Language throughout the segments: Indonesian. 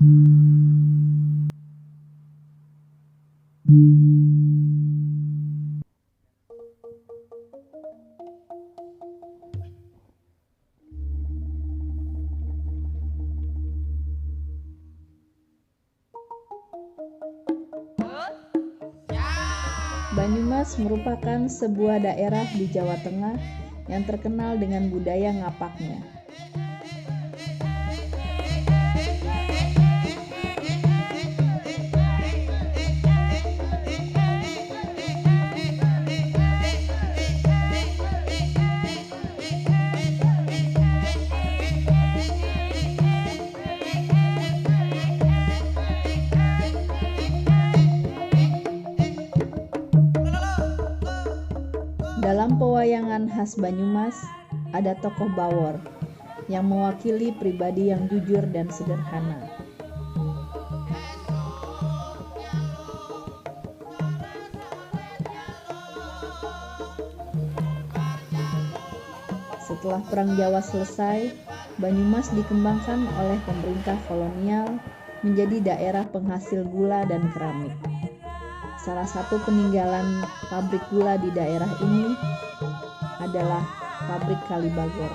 Banyumas merupakan sebuah daerah di Jawa Tengah yang terkenal dengan budaya ngapaknya. Dalam pewayangan khas Banyumas, ada tokoh Bawor yang mewakili pribadi yang jujur dan sederhana. Setelah Perang Jawa selesai, Banyumas dikembangkan oleh pemerintah kolonial menjadi daerah penghasil gula dan keramik. Salah satu peninggalan pabrik gula di daerah ini adalah pabrik Kalibagor.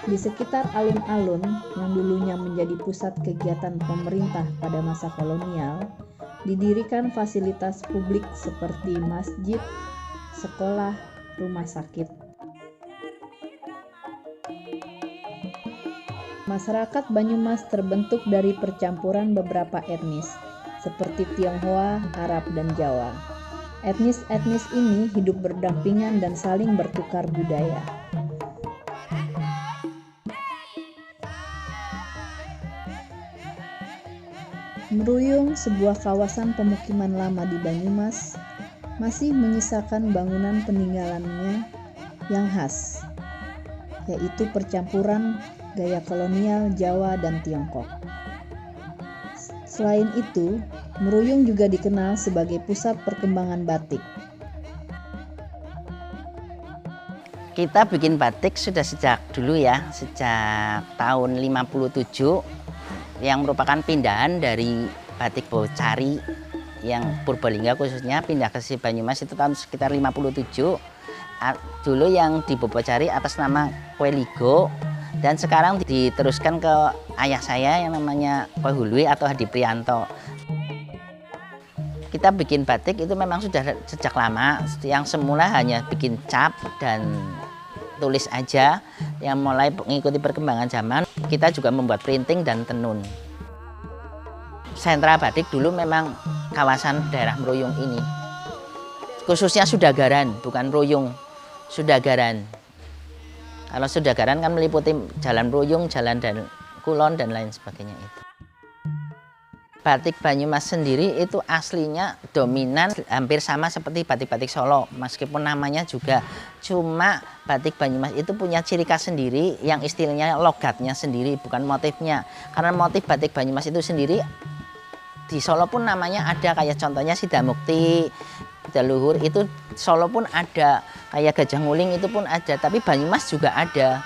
Di sekitar alun-alun yang dulunya menjadi pusat kegiatan pemerintah pada masa kolonial, didirikan fasilitas publik seperti masjid, sekolah, rumah sakit. Masyarakat Banyumas terbentuk dari percampuran beberapa etnis, seperti Tionghoa, Arab, dan Jawa. Etnis-etnis ini hidup berdampingan dan saling bertukar budaya. Meruyung, sebuah kawasan pemukiman lama di Banyumas, masih menyisakan bangunan peninggalannya yang khas, yaitu percampuran gaya kolonial Jawa dan Tiongkok. Selain itu, Meruyung juga dikenal sebagai pusat perkembangan batik. Kita bikin batik sudah sejak dulu ya, sejak tahun 57, yang merupakan pindahan dari batik Bocari yang Purbalingga khususnya pindah ke Banyumas itu tahun sekitar 57. Dulu yang di Bocari atas nama Kue Ligo, dan sekarang diteruskan ke ayah saya yang namanya Kue Hulwi atau Hadi Prianto. Kita bikin batik itu memang sudah sejak lama, yang semula hanya bikin cap dan tulis aja, yang mulai mengikuti perkembangan zaman, kita juga membuat printing dan tenun. Sentra batik dulu memang kawasan daerah Meruyung ini, khususnya Sudagaran, bukan Meruyung, Sudagaran. Kalau Sudagaran kan meliputi Jalan Meruyung, Jalan dan Kulon, dan lain sebagainya itu. Batik Banyumas sendiri itu aslinya dominan hampir sama seperti batik-batik Solo, meskipun namanya juga. Cuma batik Banyumas itu punya ciri khas sendiri yang istilahnya logatnya sendiri, bukan motifnya. Karena motif batik Banyumas itu sendiri di Solo pun namanya ada, kayak contohnya Sidamukti, Luhur itu Solo pun ada, kayak Gajah Nguling itu pun ada, tapi Banyumas juga ada.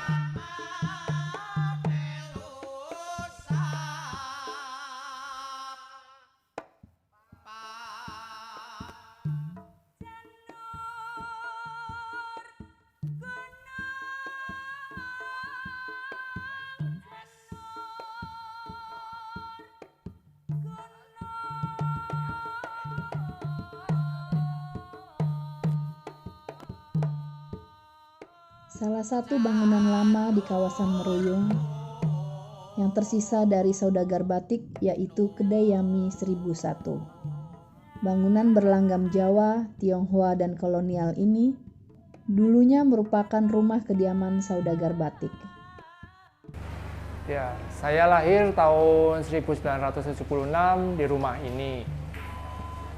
Salah satu bangunan lama di kawasan Meruyung yang tersisa dari saudagar batik yaitu Kedai Yami 1001. Bangunan berlanggam Jawa, Tionghoa, dan kolonial ini dulunya merupakan rumah kediaman saudagar batik. Ya, saya lahir tahun 1976 di rumah ini.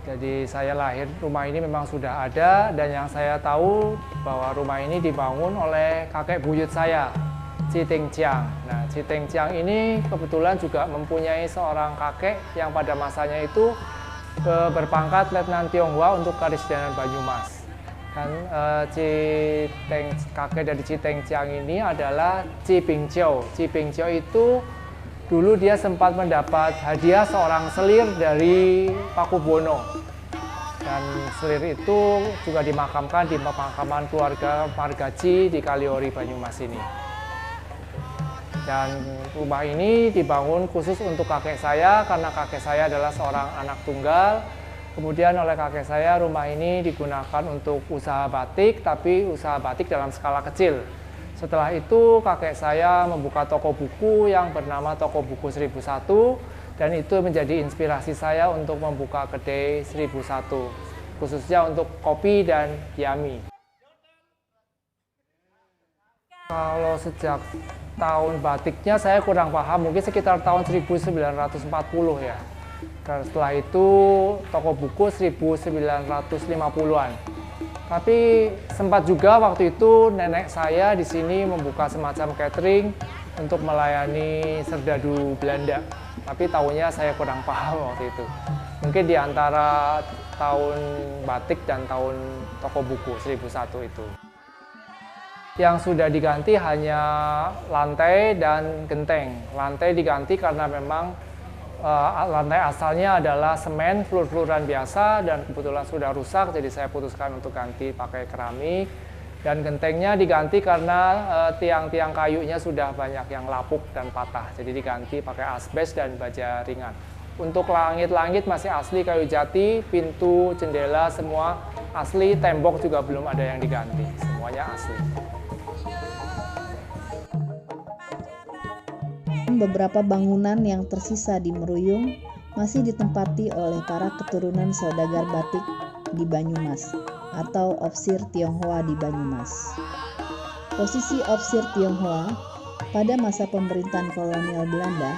Jadi saya lahir, rumah ini memang sudah ada, dan yang saya tahu bahwa rumah ini dibangun oleh kakek buyut saya, Citeng Ciang. Nah, Citeng Ciang ini kebetulan juga mempunyai seorang kakek yang pada masanya itu berpangkat Letnan Tionghoa untuk Karisidenan Banyumas. Dan kakek dari Citengciang ini adalah Ci Bingqiu. Ci Bingqiu itu dulu dia sempat mendapat hadiah seorang selir dari Pakubuwono. Dan selir itu juga dimakamkan di pemakaman keluarga Marga Ci di Kaliori, Banyumas ini. Dan rumah ini dibangun khusus untuk kakek saya karena kakek saya adalah seorang anak tunggal. Kemudian oleh kakek saya rumah ini digunakan untuk usaha batik, tapi usaha batik dalam skala kecil. Setelah itu kakek saya membuka toko buku yang bernama Toko Buku 1001 dan itu menjadi inspirasi saya untuk membuka kedai 1001, khususnya untuk kopi dan kiami. Kalau sejak tahun batiknya saya kurang paham, mungkin sekitar tahun 1940 ya. Setelah itu toko buku 1950-an. Tapi sempat juga waktu itu nenek saya di sini membuka semacam catering untuk melayani serdadu Belanda. Tapi tahunnya saya kurang paham waktu itu. Mungkin di antara tahun batik dan tahun toko buku 1001 itu. Yang sudah diganti hanya lantai dan genteng. Lantai diganti karena memang lantai asalnya adalah semen flur-fluran biasa dan kebetulan sudah rusak, jadi saya putuskan untuk ganti pakai keramik. Dan gentengnya diganti karena tiang-tiang kayunya sudah banyak yang lapuk dan patah, jadi diganti pakai asbes dan baja ringan. Untuk langit-langit masih asli kayu jati, pintu, jendela semua asli, tembok juga belum ada yang diganti, semuanya asli. Beberapa bangunan yang tersisa di Meruyung masih ditempati oleh para keturunan saudagar batik di Banyumas atau Opsir Tionghoa di Banyumas. Posisi Opsir Tionghoa pada masa pemerintahan kolonial Belanda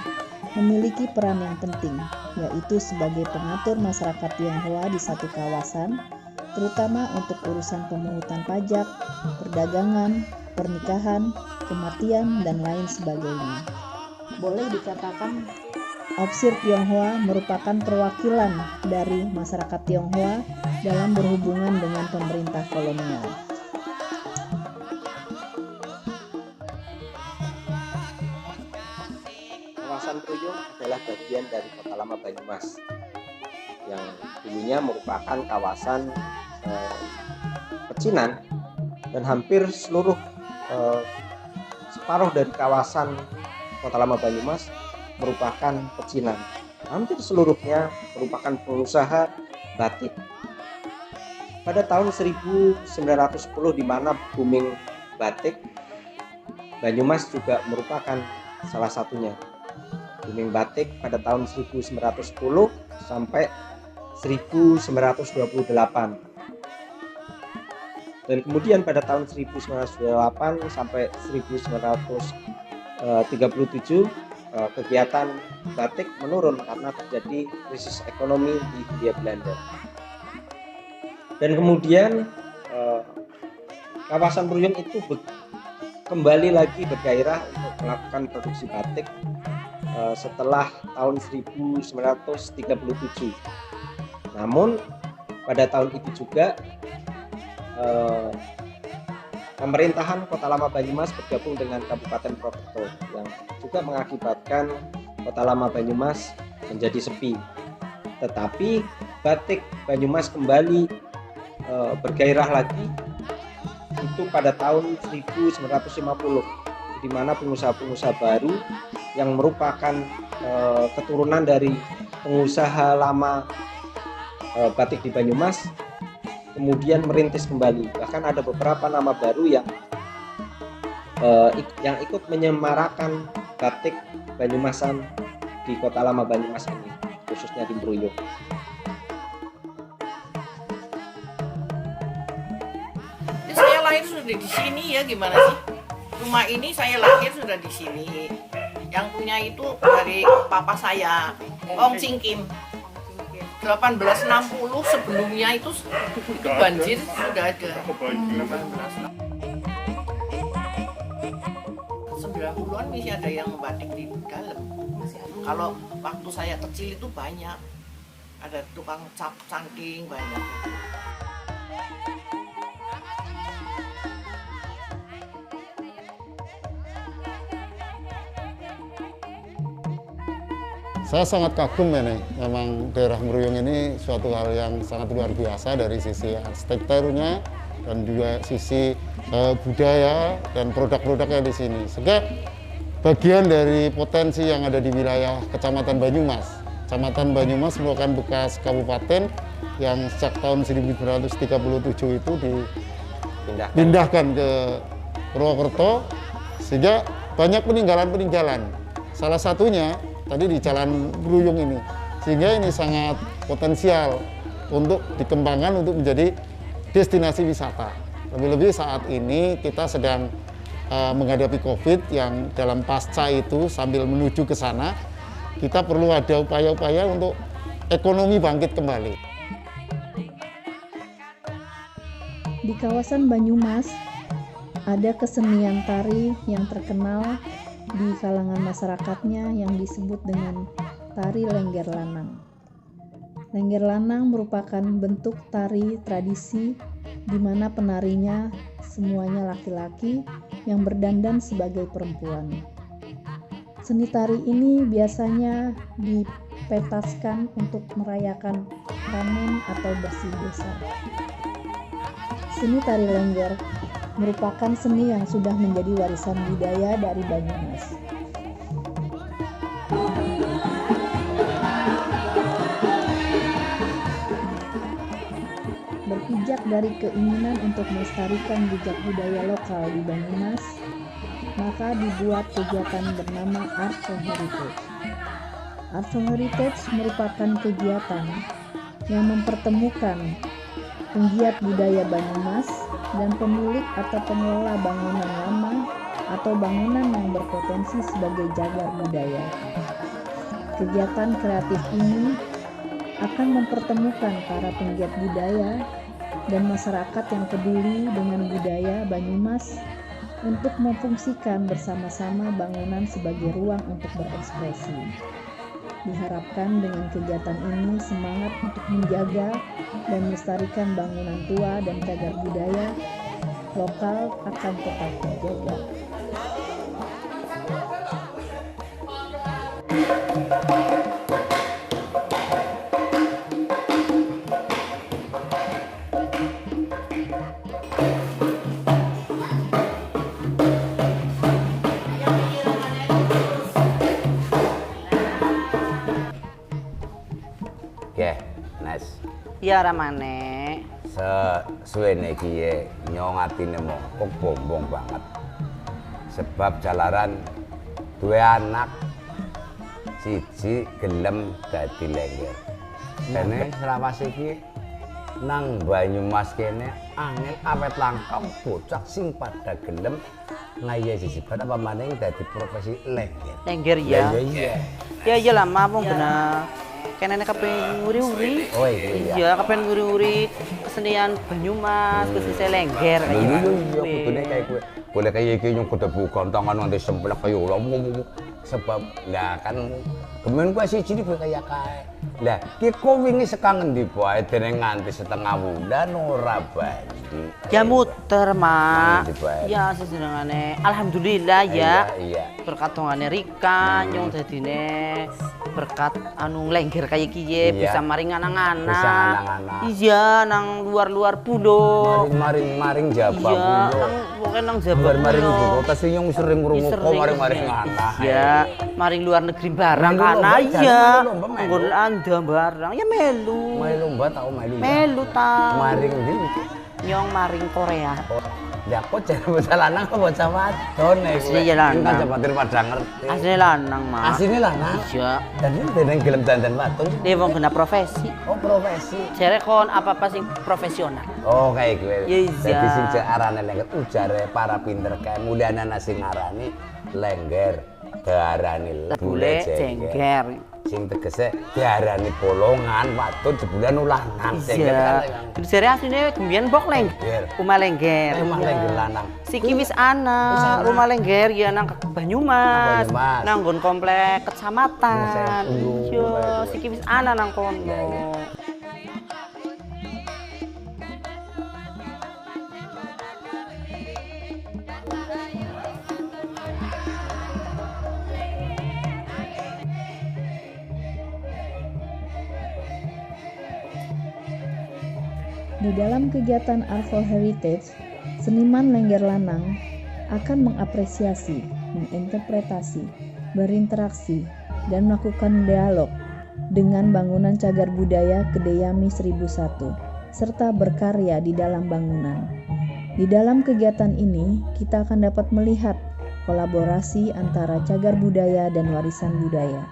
memiliki peran yang penting, yaitu sebagai pengatur masyarakat Tionghoa di satu kawasan, terutama untuk urusan pemungutan pajak, perdagangan, pernikahan, kematian, dan lain sebagainya. Boleh dikatakan Opsir Tionghoa merupakan perwakilan dari masyarakat Tionghoa dalam berhubungan dengan pemerintah kolonial. Kawasan Meruyung adalah bagian dari Kota Lama Banyumas yang dulunya merupakan kawasan pecinan dan hampir seluruh separuh dari kawasan Kota Lama Banyumas merupakan pecinan. Hampir seluruhnya merupakan pengusaha batik. Pada tahun 1910 di mana booming batik, Banyumas juga merupakan salah satunya. Booming batik pada tahun 1910 sampai 1928. Dan kemudian pada tahun 1928 sampai 1937 kegiatan batik menurun karena terjadi krisis ekonomi di Hindia Belanda. Dan kemudian kawasan Meruyung itu kembali lagi bergairah untuk melakukan produksi batik setelah tahun 1937. Namun pada tahun itu juga pemerintahan Kota Lama Banyumas bergabung dengan Kabupaten Purwokerto yang juga mengakibatkan Kota Lama Banyumas menjadi sepi. Tetapi batik Banyumas kembali bergairah lagi itu pada tahun 1950, di mana pengusaha-pengusaha baru yang merupakan keturunan dari pengusaha lama batik di Banyumas kemudian merintis kembali. Bahkan ada beberapa nama baru yang ikut menyemarakan batik Banyumasan di Kota Lama Banyumas ini, khususnya di Meruyung. Saya lahir sudah di sini ya, gimana sih? Rumah ini saya lahir sudah di sini. Yang punya itu dari papa saya, Ong Sing Kim. 1860 sebelumnya itu banjir sudah ada. 90-an masih ada yang batik di dalam. Kalau waktu saya kecil itu banyak. Ada tukang cap cangking banyak. Saya sangat kagum ini, memang daerah Meruyung ini suatu hal yang sangat luar biasa dari sisi arsitekturnya dan juga sisi budaya dan produk-produknya di sini. Sehingga bagian dari potensi yang ada di wilayah Kecamatan Banyumas. Kecamatan Banyumas merupakan bekas kabupaten yang sejak tahun 1937 itu dipindahkan ke Purwokerto, sehingga banyak peninggalan-peninggalan. Salah satunya tadi di Jalan Meruyung ini, sehingga ini sangat potensial untuk dikembangkan untuk menjadi destinasi wisata. Lebih-lebih saat ini kita sedang menghadapi COVID yang dalam pasca itu sambil menuju ke sana, kita perlu ada upaya-upaya untuk ekonomi bangkit kembali. Di kawasan Banyumas, ada kesenian tari yang terkenal di kalangan masyarakatnya yang disebut dengan tari Lengger Lanang. Lengger Lanang merupakan bentuk tari tradisi di mana penarinya semuanya laki-laki yang berdandan sebagai perempuan. Seni tari ini biasanya dipentaskan untuk merayakan panen atau bersih desa. Seni tari Lengger merupakan seni yang sudah menjadi warisan budaya dari Banyumas. Berpijak dari keinginan untuk melestarikan jejak budaya lokal di Banyumas, maka dibuat kegiatan bernama Art for Heritage. Art for Heritage merupakan kegiatan yang mempertemukan penggiat budaya Banyumas dan pemilik atau pengelola bangunan lama atau bangunan yang berpotensi sebagai cagar budaya. Kegiatan kreatif ini akan mempertemukan para penggiat budaya dan masyarakat yang peduli dengan budaya Banyumas untuk memfungsikan bersama-sama bangunan sebagai ruang untuk berekspresi. Diharapkan dengan kegiatan ini semangat untuk menjaga dan melestarikan bangunan tua dan cagar budaya lokal akan tetap terjaga. Ya ramane sesuwene iki nyong atine mongkok bombong banget. Sebab jalaran duwe anak siji gelem dadi lengger. Dene Selawas iki nang Banyumas kene angel awet langkah bocah sing pada gelem ngayahi sipat apa maning dadi profesi lengger. Lengger ya. Iya. Ya lama mong bener. Kenene kapen uri-uri. Oh iya. Iya, kapen uri-uri kesenian Banyumas, khususnya Lengger kayak Iya, kudune kayak gue. Boleh kayak iki nyung kudu buka tangan nanti semplek kaya ora. Sebab lah kan kemen kuwi siji iki kaya kae. Lah, ki kok wingi sekang ngendi bae dene nganti setengah bulan ora bali. Ya muter, Mak. Ya sesenengane. Alhamdulillah ya. Iya. Berkat dongane Rika nyung dadine berkat anu Lengger kayak kiye bisa maring anak-anak. Bisa anak-anak. Iya, nang luar-luar pulau. Maring Jawa pulau. Iya, pokoknya nang Jawa maring pulau. ibu kota sing yang sering ngrungu kok maring anak. Iya, maring luar negeri barang ana iya. Nggon anda barang ya melu. Melu lomba tau melu. Melu ta. Maring ndi? Nyong maring Korea. Ya kok jare bocah lanang kok bocah wadon nek. Asli ya lanang. Kan Jabatir pada ngerti. Asli lanang, Mas. Asline lanang. Iya. Dan ini dene gelem dandan wadon. Dia wong kena profesi. Oh, profesi. Jare kon apa-apa sing profesional. Oh, kayak gue. Iya. Dadi sing cek arane lengger ujare para pinter kae mulyana sing arani lengger, diarani bule jengger. Sing tegese diarani bolongan wadon jebulan ulangan jengger kan. Jare asline gembiyen mbok lengger. Rumah Lengger. Rumah Lengger lanang. Siki wis ana rumah Lengger ya nang Banyumas. Nang nggon komplek kecamatan. Iya, siki wis ana nang kono. Di dalam kegiatan Art for Heritage, seniman Lengger Lanang akan mengapresiasi, menginterpretasi, berinteraksi, dan melakukan dialog dengan bangunan cagar budaya Kedayami 1001, serta berkarya di dalam bangunan. Di dalam kegiatan ini, kita akan dapat melihat kolaborasi antara cagar budaya dan warisan budaya.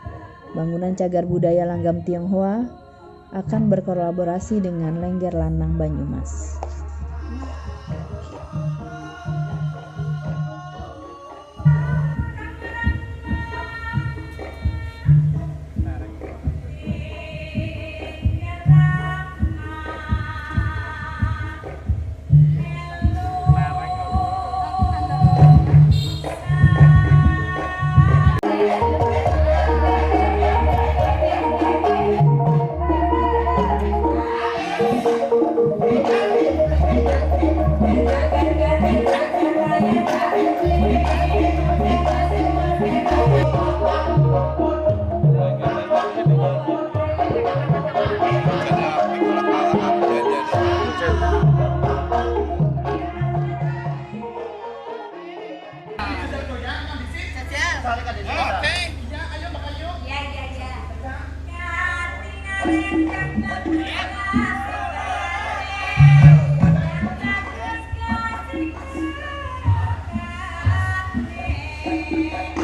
Bangunan cagar budaya Langgam Tionghoa akan berkolaborasi dengan Lengger Lanang Banyumas.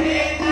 Yeah.